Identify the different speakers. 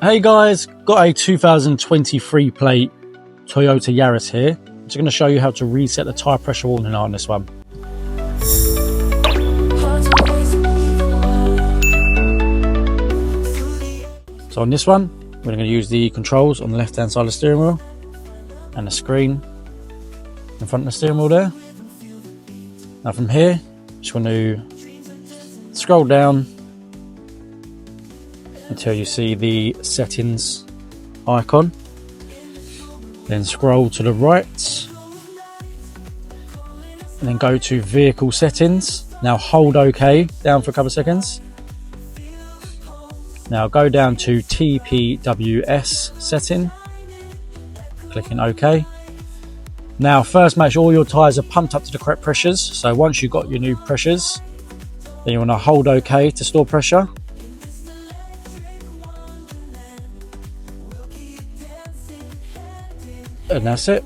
Speaker 1: Hey guys, got a 2023 plate Toyota Yaris here. I'm just going to show you how to reset the tyre pressure warning light on this one. So on this one, we're going to use the controls on the left hand side of the steering wheel and the screen in front of the steering wheel there. Now from here, just want to scroll down until you see the settings icon, then scroll to the right and then go to vehicle settings. Now hold OK down for a couple of seconds. Now go down to TPWS setting, clicking OK. Now first make sure all your tyres are pumped up to the correct pressures. So once you've got your new pressures, then you want to hold OK to store pressure. And that's it.